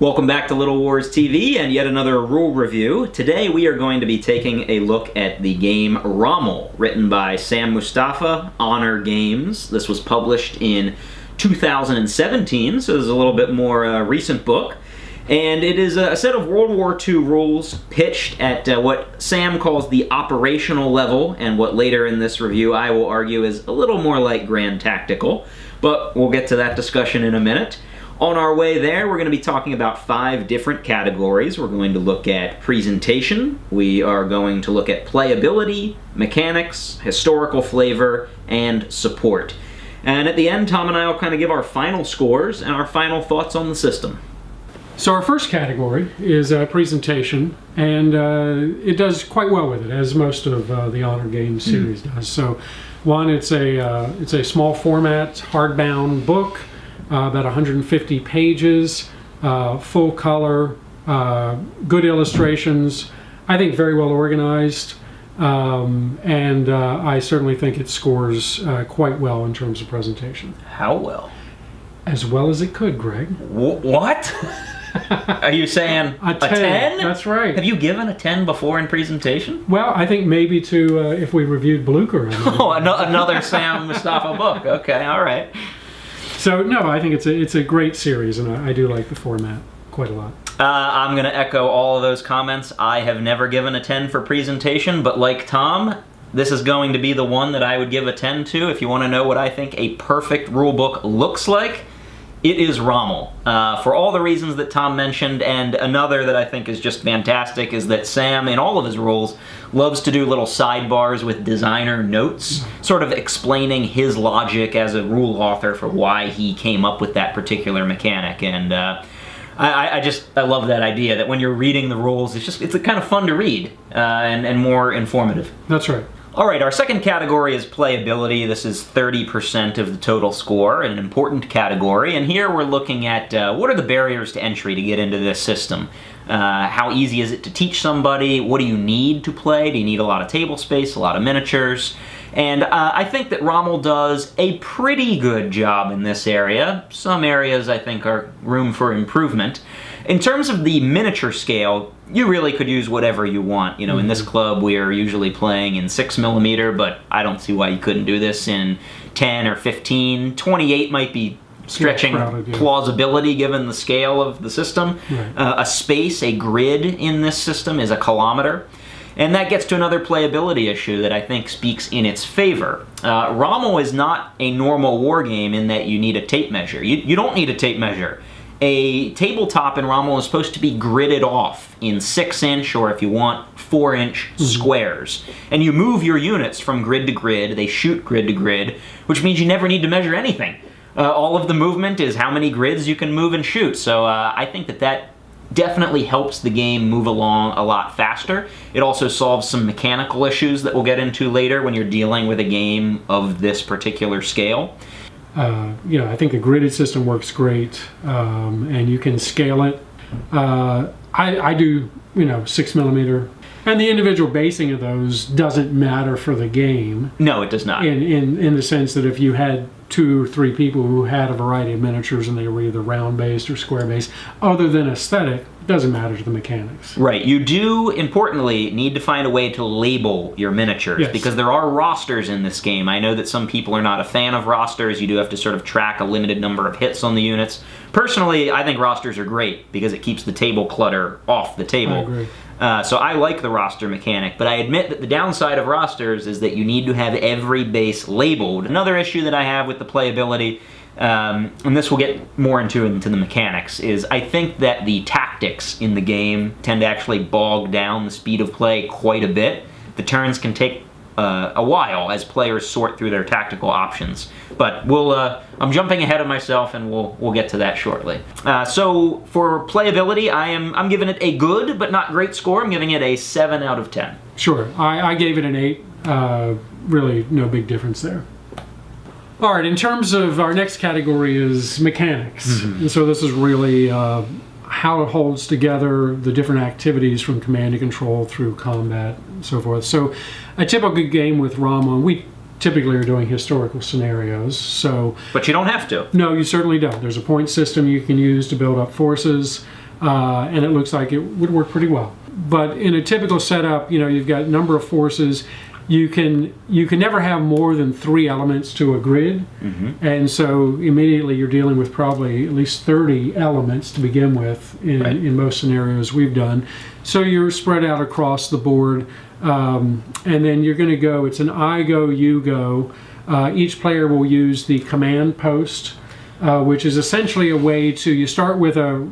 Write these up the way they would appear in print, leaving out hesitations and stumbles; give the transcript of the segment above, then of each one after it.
Welcome back to Little Wars TV and yet another rule review. Today we are going to be taking a look at the game Rommel, written by Sam Mustafa, Honor Games. This was published in 2017, so this is a little bit more recent book. And it is a set of World War II rules pitched at what Sam calls the operational level, and what later in this review I will argue is a little more like Grand Tactical. But we'll get to that discussion in a minute. On our way there, we're going to be talking about 5 different categories. We're going to look at presentation, we are going to look at playability, mechanics, historical flavor, and support. And at the end, Tom and I will kind of give our final scores and our final thoughts on the system. So our first category is presentation, and it does quite well with it, as most of the Honor Games series does. So, one, it's a small format, hardbound book, about 150 pages, full color, good illustrations. I think very well organized, and I certainly think it scores quite well in terms of presentation. How well? As well as it could, Greg. What? Are you saying a 10? That's right. Have you given a 10 before in presentation? Well, I think maybe if we reviewed Blucher. Oh, another Sam Mustafa book. Okay, all right. So, no, I think it's a great series, and I do like the format quite a lot. I'm going to echo all of those comments. I have never given a 10 for presentation, but like Tom, this is going to be the one that I would give a 10 to. If you want to know what I think a perfect rulebook looks like, it is Rommel. For all the reasons that Tom mentioned, and another that I think is just fantastic is that Sam, in all of his rules, loves to do little sidebars with designer notes, sort of explaining his logic as a rule author for why he came up with that particular mechanic. And I love that idea that when you're reading the rules, it's kind of fun to read and more informative. That's right. All right, our second category is playability. This is 30% of the total score, an important category. And here we're looking at what are the barriers to entry to get into this system? How easy is it to teach somebody? What do you need to play? Do you need a lot of table space, a lot of miniatures? And I think that Rommel does a pretty good job in this area. Some areas I think are room for improvement. In terms of the miniature scale, you really could use whatever you want. You know, in this club we are usually playing in 6mm, but I don't see why you couldn't do this in 10 or 15. 28 might be stretching plausibility given the scale of the system. Right. A space, a grid in this system is a kilometer. And that gets to another playability issue that I think speaks in its favor. Rommel is not a normal war game in that you need a tape measure. You don't need a tape measure. A tabletop in Rommel is supposed to be gridded off in 6-inch, or if you want, 4-inch squares. And you move your units from grid to grid. They shoot grid to grid, which means you never need to measure anything. All of the movement is how many grids you can move and shoot. So I think that definitely helps the game move along a lot faster. It also solves some mechanical issues that we'll get into later when you're dealing with a game of this particular scale. I think the gridded system works great, and you can scale it. I do, 6mm. And the individual basing of those doesn't matter for the game. No, it does not. In the sense that if you had 2 or 3 people who had a variety of miniatures and they were either round-based or square-based, other than aesthetic, it doesn't matter to the mechanics. Right. You do, importantly, need to find a way to label your miniatures, because there are rosters in this game. I know that some people are not a fan of rosters. You do have to sort of track a limited number of hits on the units. Personally, I think rosters are great because it keeps the table clutter off the table. I agree. So I like the roster mechanic, but I admit that the downside of rosters is that you need to have every base labeled. Another issue that I have with the playability, and this will get more into the mechanics, is I think that the tactics in the game tend to actually bog down the speed of play quite a bit. The turns can take a while as players sort through their tactical options. But I'm jumping ahead of myself, and we'll get to that shortly. So for playability, I'm giving it a good but not great score. I'm giving it a 7 out of 10. Sure, I gave it an 8. Really, no big difference there. All right, in terms of our next category is mechanics, and so this is really how it holds together the different activities from command and control through combat and so forth. So a typical game with Rommel, we typically are doing historical scenarios. So, but you don't have to. No, you certainly don't. There's a point system you can use to build up forces. and it looks like it would work pretty well. But in a typical setup, you've got a number of forces. You can never have more than 3 elements to a grid, and so immediately you're dealing with probably at least 30 elements to begin with in most scenarios we've done. So you're spread out across the board, and then you're going to go. It's an I go, you go. Each player will use the command post, which is essentially a way to. You start with a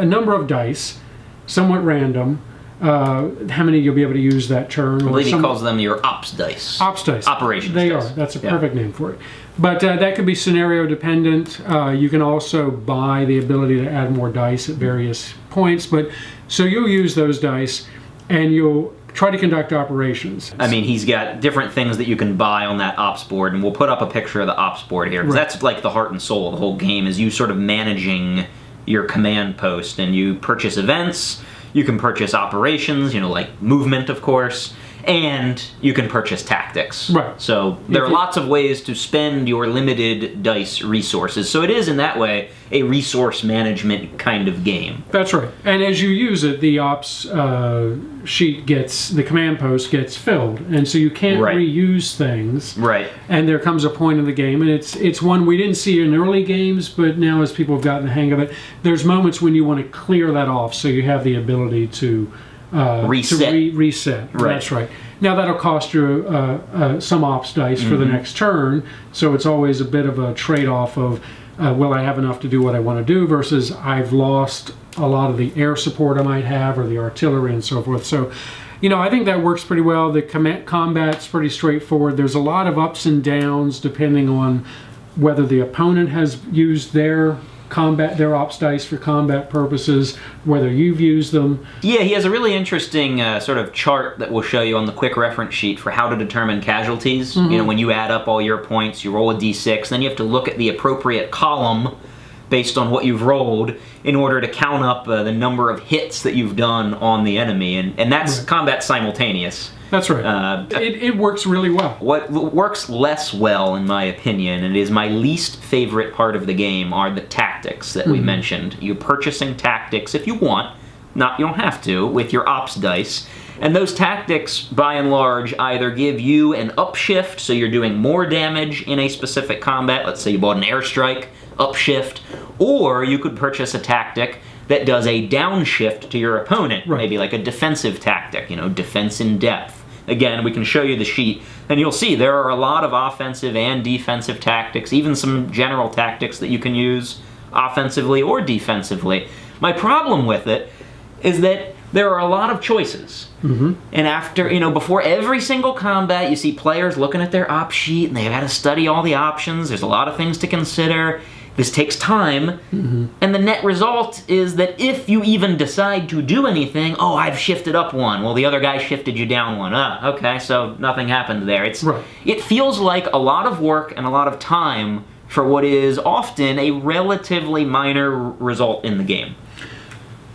number of dice, somewhat random. How many you'll be able to use that turn. I believe he calls them your ops dice. Ops dice. Operations They dice. are. That's a perfect name for it. But that could be scenario dependent. You can also buy the ability to add more dice at various points. So you'll use those dice and you'll try to conduct operations. I mean, he's got different things that you can buy on that ops board, and we'll put up a picture of the ops board here. Because that's like the heart and soul of the whole game, is you sort of managing your command post, and you purchase events. You can purchase operations, like movement, of course, and you can purchase tactics. Right. So there are lots of ways to spend your limited dice resources. So it is, in that way, a resource management kind of game. That's right. And as you use it, the ops sheet the command post gets filled. And so you can't reuse things. Right. And there comes a point in the game, and it's one we didn't see in early games, but now as people have gotten the hang of it, there's moments when you want to clear that off so you have the ability to reset. Reset. Right. That's right. Now that'll cost you some ops dice for the next turn, so it's always a bit of a trade-off of will I have enough to do what I want to do versus I've lost a lot of the air support I might have or the artillery and so forth. So, I think that works pretty well. The combat's pretty straightforward. There's a lot of ups and downs depending on whether the opponent has used their ops dice for combat purposes, whether you've used them. Yeah, he has a really interesting sort of chart that we'll show you on the quick reference sheet for how to determine casualties. When you add up all your points, you roll a d6, then you have to look at the appropriate column based on what you've rolled in order to count up the number of hits that you've done on the enemy, and that's combat simultaneous. That's right. It works really well. What works less well, in my opinion, and is my least favorite part of the game, are the tactics that we mentioned. You're purchasing tactics if you want, you don't have to, with your ops dice. And those tactics, by and large, either give you an upshift, so you're doing more damage in a specific combat. Let's say you bought an airstrike, upshift, or you could purchase a tactic that does a downshift to your opponent, maybe like a defensive tactic, defense in depth. Again, we can show you the sheet, and you'll see there are a lot of offensive and defensive tactics, even some general tactics that you can use offensively or defensively. My problem with it is that there are a lot of choices. And after, before every single combat, you see players looking at their op sheet, and they've got to study all the options. There's a lot of things to consider. This takes time, and the net result is that if you even decide to do anything, I've shifted up one. Well, the other guy shifted you down one. Okay, so nothing happened there. It feels like a lot of work and a lot of time for what is often a relatively minor result in the game.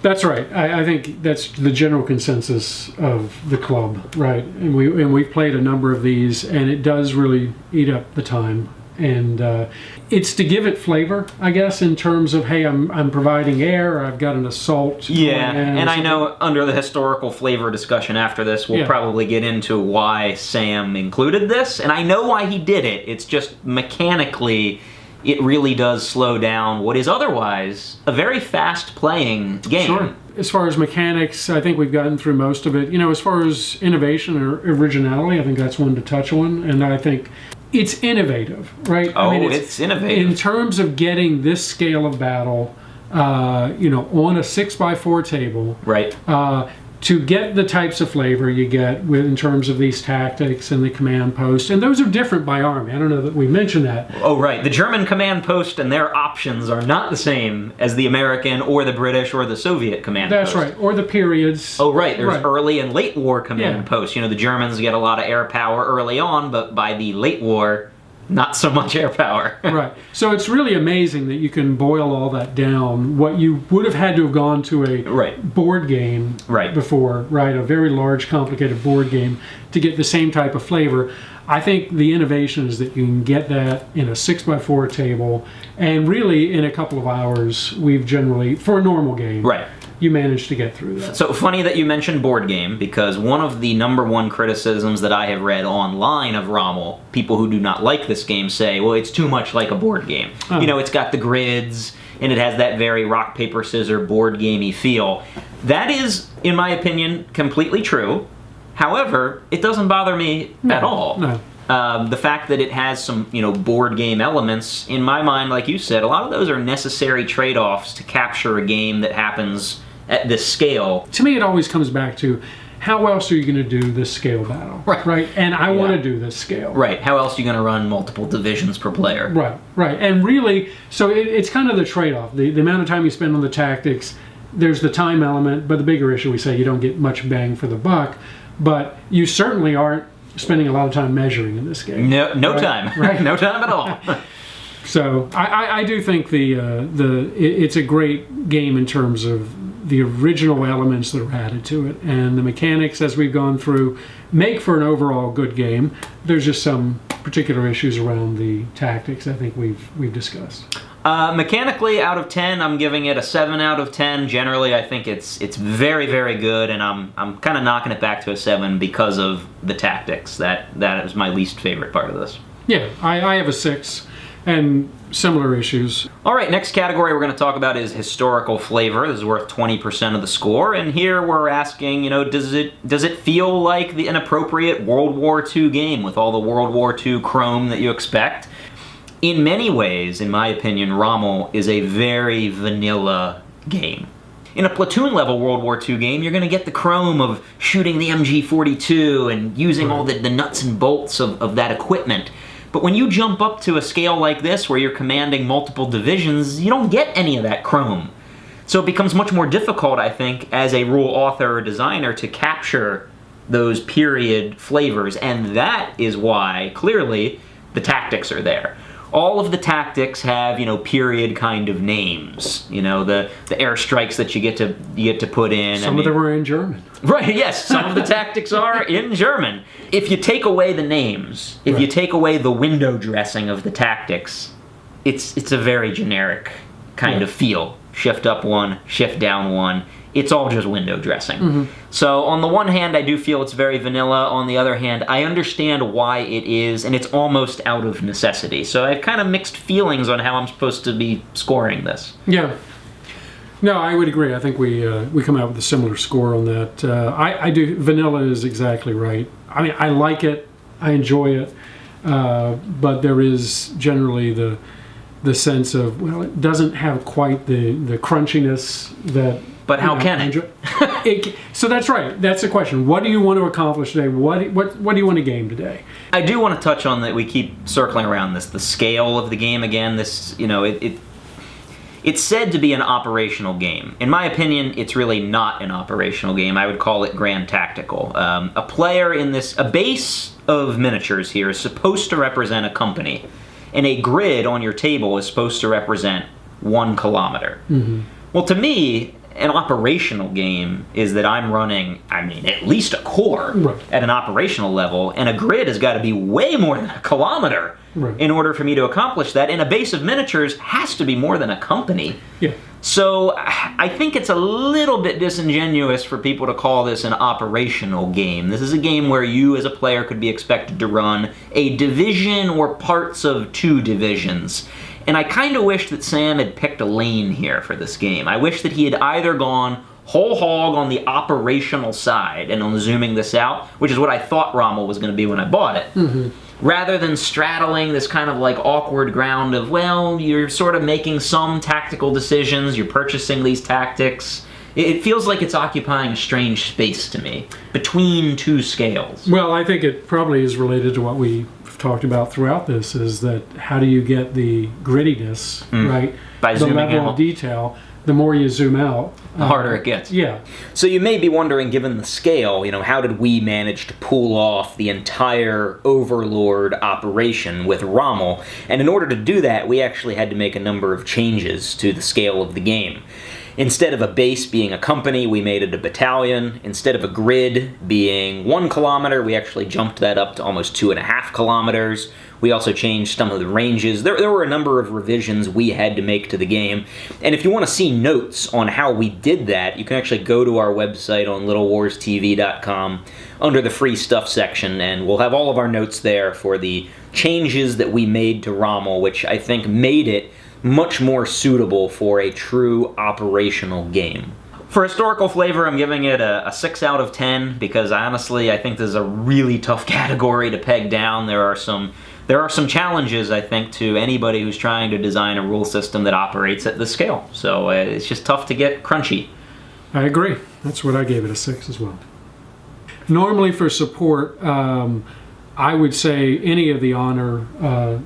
That's right. I think that's the general consensus of the club, right? And we've played a number of these, and it does really eat up the time. And it's to give it flavor, I guess, in terms of, hey, I'm providing air, or I've got an assault. Yeah, and I know under the historical flavor discussion after this, we'll probably get into why Sam included this, and I know why he did it. It's just mechanically, it really does slow down what is otherwise a very fast-playing game. Sure. As far as mechanics, I think we've gotten through most of it. As far as innovation or originality, I think that's one to touch on, and I think it's innovative, right? It's innovative. In terms of getting this scale of battle, on a 6x4 table, right? To get the types of flavor you get in terms of these tactics and the command post, and those are different by army. I don't know that we mentioned that. Oh, right. The German command post and their options are not the same as the American or the British or the Soviet command post. That's right. Or the periods. Oh, right. There's early and late war command posts. The Germans get a lot of air power early on, but by the late war, not so much air power. Right. So it's really amazing that you can boil all that down. What you would have had to have gone to a board game before, right? A very large, complicated board game to get the same type of flavor. I think the innovation is that you can get that in a 6x4 table, and really in a couple of hours, we've generally, for a normal game, Right. you manage to get through that. So funny that you mentioned board game, because one of the number one criticisms that I have read online of Rommel, people who do not like this game say, well, it's too much like a board game. Oh. You know, it's got the grids, and it has that very rock, paper, scissors board gamey feel. That is, in my opinion, completely true. However, it doesn't bother me at all. No. The fact that it has some, board game elements, in my mind, like you said, a lot of those are necessary trade-offs to capture a game that happens at this scale. To me, it always comes back to, how else are you going to do this scale battle? Right. And I want to do this scale. Right. How else are you going to run multiple divisions per player? Right. And really, so it's kind of the trade-off. The amount of time you spend on the tactics, there's the time element, but the bigger issue, we say you don't get much bang for the buck. But you certainly aren't spending a lot of time measuring in this game. No right? time. Right. No time at all. So I do think it's a great game in terms of the original elements that are added to it, and the mechanics, as we've gone through, make for an overall good game. There's just some particular issues around the tactics I think we've discussed. Mechanically, out of 10, I'm giving it a 7 out of 10. Generally, I think it's very, very good, and I'm kind of knocking it back to a 7 because of the tactics. That is my least favorite part of this. Yeah, I have a 6, and similar issues. All right, next category we're going to talk about is historical flavor. This is worth 20% of the score, and here we're asking, does it feel like an appropriate World War II game with all the World War II chrome that you expect? In many ways, in my opinion, Rommel is a very vanilla game. In a platoon-level World War II game, you're going to get the chrome of shooting the MG42 and using all the nuts and bolts of that equipment. But when you jump up to a scale like this, where you're commanding multiple divisions, you don't get any of that chrome. So it becomes much more difficult, I think, as a rule author or designer to capture those period flavors, and that is why, clearly, the tactics are there. All of the tactics have, period kind of names. The airstrikes that you get to put in. Some of them are in German. Right, yes, some of the tactics are in German. If you take away the names, if you take away the window dressing of the tactics, it's a very generic kind of feel. Shift up one, shift down one. It's all just window dressing. Mm-hmm. So on the one hand, I do feel it's very vanilla. On the other hand, I understand why it is, and it's almost out of necessity. So I have kind of mixed feelings on how I'm supposed to be scoring this. Yeah. No, I would agree. I think we come out with a similar score on that. I do. Vanilla is exactly right. I mean, I like it. I enjoy it. But there is generally the sense of, well, it doesn't have quite the crunchiness that... But how can it? So that's right. That's the question. What do you want to accomplish today? What do you want to game today? I do want to touch on that. We keep circling around this. The scale of the game again. This, it's said to be an operational game. In my opinion, it's really not an operational game. I would call it grand tactical. A player in this, a base of miniatures here is supposed to represent a company, and a grid on your table is supposed to represent 1 kilometer. Mm-hmm. Well, to me, an operational game is that I'm running, at least a core at an operational level, and a grid has got to be way more than a kilometer in order for me to accomplish that, and a base of miniatures has to be more than a company. Yeah. So I think it's a little bit disingenuous for people to call this an operational game. This is a game where you as a player could be expected to run a division or parts of 2 divisions. And I kind of wish that Sam had picked a lane here for this game. I wish that he had either gone whole hog on the operational side, and on zooming this out, which is what I thought Rommel was going to be when I bought it, rather than straddling this kind of like awkward ground of, well, you're sort of making some tactical decisions, you're purchasing these tactics. It feels like it's occupying a strange space to me, between 2 scales. Well, I think it probably is related to what we've talked about throughout this, is that how do you get the grittiness, right? By the zooming level out. of detail. The more you zoom out, the harder it gets. Yeah. So you may be wondering, given the scale, how did we manage to pull off the entire Overlord operation with Rommel? And in order to do that, we actually had to make a number of changes to the scale of the game. Instead of a base being a company, we made it a battalion. Instead of a grid being 1 kilometer, we actually jumped that up to almost 2.5 kilometers. We also changed some of the ranges. There were a number of revisions we had to make to the game. And if you want to see notes on how we did that, you can actually go to our website on littlewarstv.com under the free stuff section, and we'll have all of our notes there for the changes that we made to Rommel, which I think made it much more suitable for a true operational game. For historical flavor, I'm giving it a 6 out of 10 because honestly, I think this is a really tough category to peg down. There are some challenges, I think, to anybody who's trying to design a rule system that operates at this scale. So it's just tough to get crunchy. I agree. That's what I gave it, a 6 as well. Normally for support, I would say any of the Honor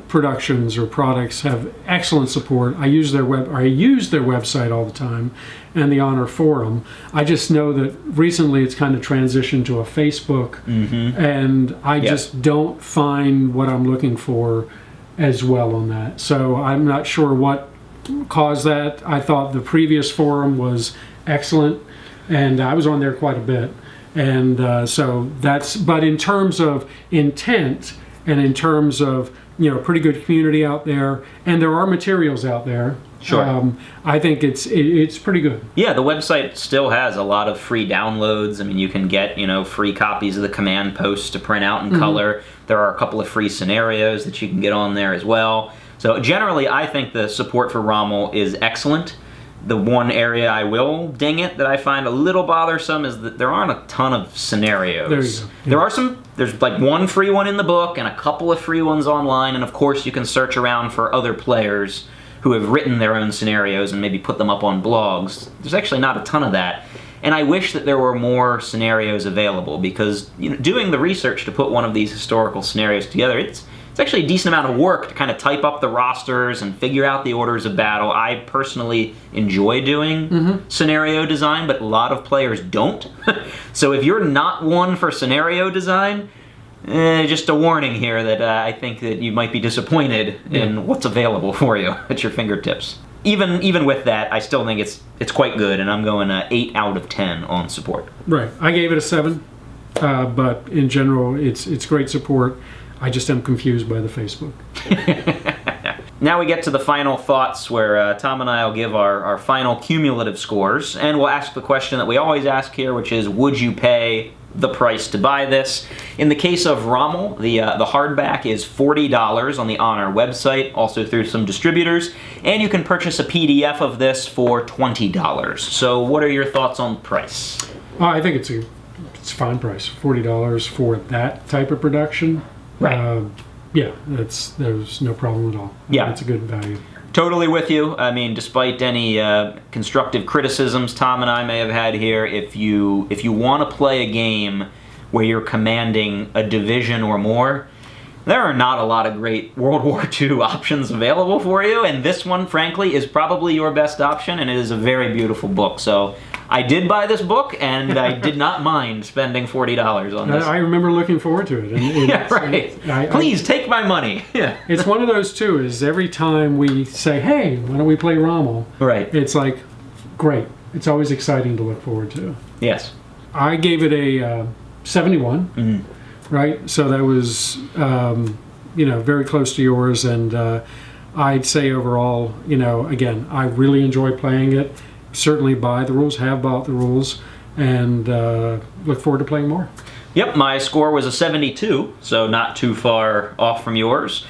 productions or products have excellent support. I use their website all the time and the Honor forum. I just know that recently it's kind of transitioned to a Facebook, and I just don't find what I'm looking for as well on that. So I'm not sure what caused that. I thought the previous forum was excellent, and I was on there quite a bit. And so that's, but in terms of intent and in terms of, pretty good community out there, and there are materials out there. Sure. I think it's pretty good. Yeah, the website still has a lot of free downloads. I mean, you can get, free copies of the command posts to print out in color. There are a couple of free scenarios that you can get on there as well. So generally, I think the support for Rommel is excellent. The one area I will ding it that I find a little bothersome is that there aren't a ton of scenarios. There you go. Yeah. There are there's like one free one in the book and a couple of free ones online, and of course you can search around for other players who have written their own scenarios and maybe put them up on blogs. There's actually not a ton of that. And I wish that there were more scenarios available because doing the research to put one of these historical scenarios together, it's actually a decent amount of work to kind of type up the rosters and figure out the orders of battle. I personally enjoy doing scenario design, but a lot of players don't. So if you're not one for scenario design, just a warning here that I think that you might be disappointed in what's available for you at your fingertips. Even with that, I still think it's quite good, and I'm going 8 out of 10 on support. Right. I gave it a 7, but in general, it's great support. I just am confused by the Facebook. Now we get to the final thoughts where Tom and I will give our final cumulative scores, and we'll ask the question that we always ask here, which is, would you pay the price to buy this? In the case of Rommel, the hardback is $40 on the Honor website, also through some distributors, and you can purchase a PDF of this for $20. So what are your thoughts on price? I think it's a fine price, $40 for that type of production. Right. Yeah, there's no problem at all. Yeah. It's a good value. Totally with you. I mean, despite any constructive criticisms Tom and I may have had here, if you want to play a game where you're commanding a division or more, there are not a lot of great World War II options available for you, and this one, frankly, is probably your best option, and it is a very beautiful book. So I did buy this book, and I did not mind spending $40 on this. I remember looking forward to it. And yeah, right. Please take my money. Yeah. It's one of those, too, is every time we say, hey, why don't we play Rommel? Right. It's like, great. It's always exciting to look forward to. Yes. I gave it a 71. Right, so that was very close to yours, and I'd say overall, again, I really enjoy playing it. Certainly buy the rules, have bought the rules, and look forward to playing more. Yep, my score was a 72, so not too far off from yours.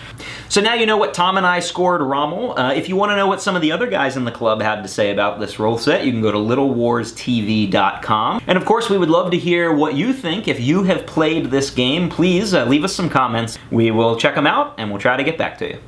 So now you know what Tom and I scored Rommel. If you want to know what some of the other guys in the club had to say about this rule set, you can go to littlewarstv.com. And of course, we would love to hear what you think. If you have played this game, please leave us some comments. We will check them out, and we'll try to get back to you.